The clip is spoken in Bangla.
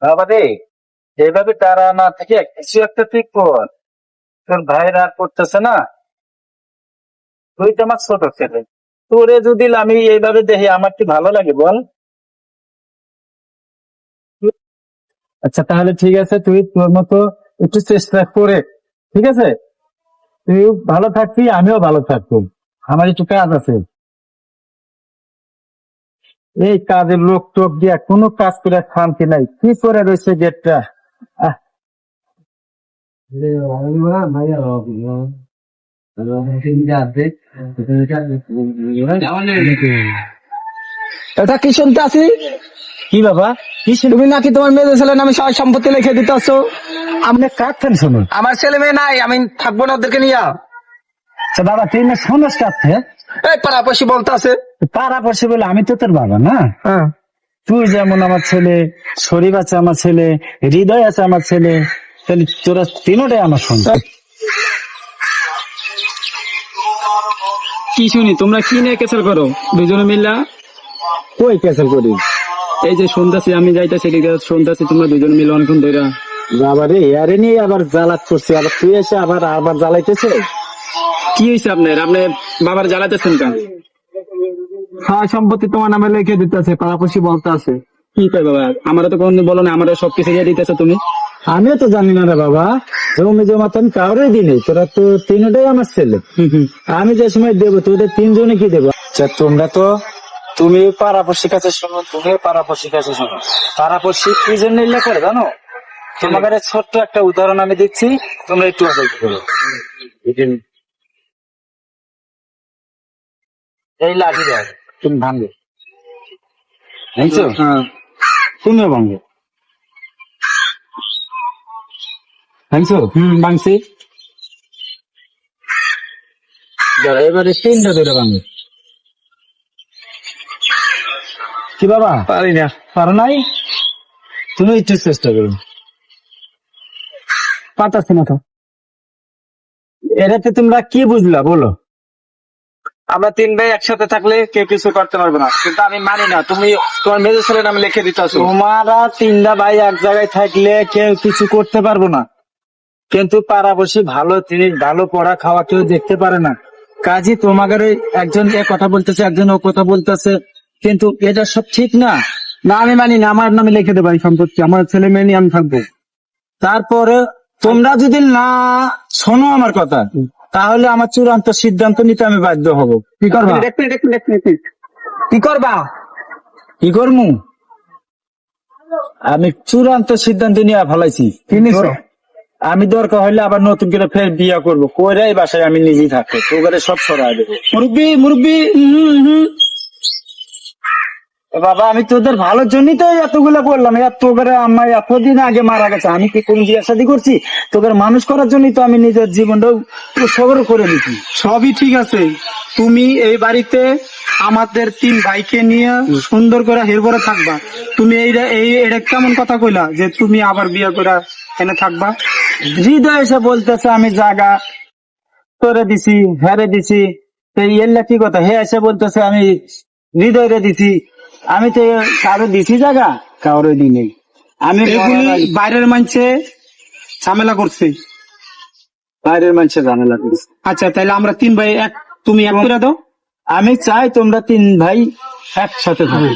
বাবা রে, এইভাবে তারা না থেকে কিছু একটা ঠিক কর। তোর ভাই রাগ করতেছে না, তুই তো আমার ছোট ছেলে, তোরে যদি আমি এইভাবে দেখি আমার কি ভালো লাগে বল? আচ্ছা তাহলে ঠিক আছে, তুই তোর মতো একটু চেষ্টা করে, ঠিক আছে, তুই ভালো থাকবি আমিও ভালো থাকবো। আমার একটু কাজ আছে, এই কাজের লোক টোক দিয়া কোনো কাজ করে শান্তি নাই, কি করে রয়েছে গেটটা। আহ, এটা কি শুনতে আছি? কি বাবা, কি তুমি নাকি তোমার মেয়ে ছেলে নামে সবাই সম্পত্তি লিখে দিতে আসছো? আপনি কাঁদছেন শুনুন। আমার ছেলে মেয়ে নাই, আমি থাকবো না ওদেরকে নিয়ে। আচ্ছা বাবা, তুই না শোনস কাঁদছে, এই পাড়াপড়শি বলতে আছে। পাড়া পড়ছে বলে আমি তো তোর বাবা না। হ্যাঁ, তুই যেমন আমার ছেলে, শরীফ আছে আমার ছেলে, হৃদয় আছে আমার ছেলে, তাহলে তোরা তিনটাই আমার সন্তান। কি শুনি তোমরা কি নিয়ে কেসাল করো দুজনে মিল্লা? কই ক্যান্সেল করি? এই যে শুনতেছি, আমি যাইতেছি এদিকে, শুনতেছি তোমরা দুজন মিলে অনেকক্ষণ ধরে। বাবা রে, আরে নিয়ে আবার জ্বালাত করছে, আবার তুই এসে আবার আবার জ্বালাইতেছে। কি হয়েছে আপনার? আপনি বাবার জ্বালাতেছেন কেন? হ্যাঁ, সম্পত্তি তোমার নামে লিখে দিতে আছে, পাড়াপড়শি বলতে আছে। কি কয় বাবা? আমারও তো কোনদিন বলো না, আমারও সবকিছু দিয়ে দিতেছো তুমি। আমিও তো জানি না রে বাবা, জমি জমা তো আমি কাউরে দিনি, তোরা তো তিনটাই আমার ছেলে। আমি যে সময় দেবো তোদের তিনজনে কি দেবো? আচ্ছা তোমরা তো, তুমি পাড়াপড়শির কাছে শোনো, তুমি পাড়াপড়শির কাছে শোনো। পাড়াপড়শি কি জন্য ইল্লা করে জানো? তোমাদের ছোট্ট একটা উদাহরণ আমি দিচ্ছি, তোমরা একটু অপেক্ষা করো। এই লাঠি দেখ, তুমি ভাঙবে, বুঝছো? হ্যাঁ, তুমিও ভাঙবে, ভাঙছো? ভাঙছি। ধরো, এবারে তিনটা ধরে ভাঙবে। কি বাবা, পারি না। পারো নাই? তুমি একটু চেষ্টা করো। পারতাছি না তো। এটাতে তোমরা কি বুঝলা বলো? আমরা তিন ভাই একসাথে থাকলে কেউ কিছু করতে পারবে না, কিন্তু আমি মানি না তুমি তোমার মেয়ে ছেলে নামে লিখে দিতে আসো। তোমারা তিনটা ভাই এক জায়গায় থাকলে কেউ কিছু করতে পারবো না, কিন্তু পাড়াপড়শি ভালো জিনিস, ভালো পড়া খাওয়া কেউ দেখতে পারে না। কাজী তোমাদের একজন এ কথা বলতেছে, একজন ও কথা বলতেছে, কিন্তু এটা সব ঠিক না। না, আমি মানি না, আমার নামে লিখে দেবো এই সম্পত্তি, আমার ছেলে মেয়ে নিয়ে আমি থাকবো। তারপরে তোমরা যদি না শোনো আমার কথা, তাহলে আমার চূড়ান্ত সিদ্ধান্ত নিতে আমি বাধ্য হব। কি করবা? এক মিনিট, এক মিনিট, এক মিনিট। কি করবা? কি করমু? আমি চূড়ান্ত সিদ্ধান্ত নিয়ে ফেলাইছি। কি নিছো? আমি দরকার হইলে আবার নতুন করে ফের বিয়া করবো, কইরাই বাসায় আমি নিজেই থাকবো, তোকে সব সরাই দেবো। মুরব্বি, মুরব্বি। বাবা, আমি তোদের ভালোর জন্যই তো এতগুলো বললাম। তোদের আমার এতদিন আগে মারা গেছে, আমি কি কোন বিয়ে শাদী করছি? তোদের মানুষ করার জন্যই তো আমি নিজের জীবনটাও সবর করে দিচ্ছি। সবই ঠিক আছে, তুমি এই বাড়িতে আমাদের তিন ভাইকে নিয়ে সুন্দর করে হেরবরে থাকবা। তুমি এটা কেমন কথা কইলা যে তুমি আবার বিয়ে করে এনে থাকবা? হৃদয় এসে বলতেছে আমি জাগা তোরে দিছি, হ্যারে দিছি, তো এল্লা কি কথা? হে এসে বলতেছে আমি হৃদয় রে দিছি। আমি তো কারো দিছি জায়গা, কারো দি নেই। আমি এগুলি বাইরের মানুষে ঝামেলা করছে। বাইরের মানুষের ঝামেলা করিস। আচ্ছা, তাহলে আমরা তিন ভাই এক, তুমি এক করে দাও। আমি চাই তোমরা তিন ভাই একসাথে থাকো।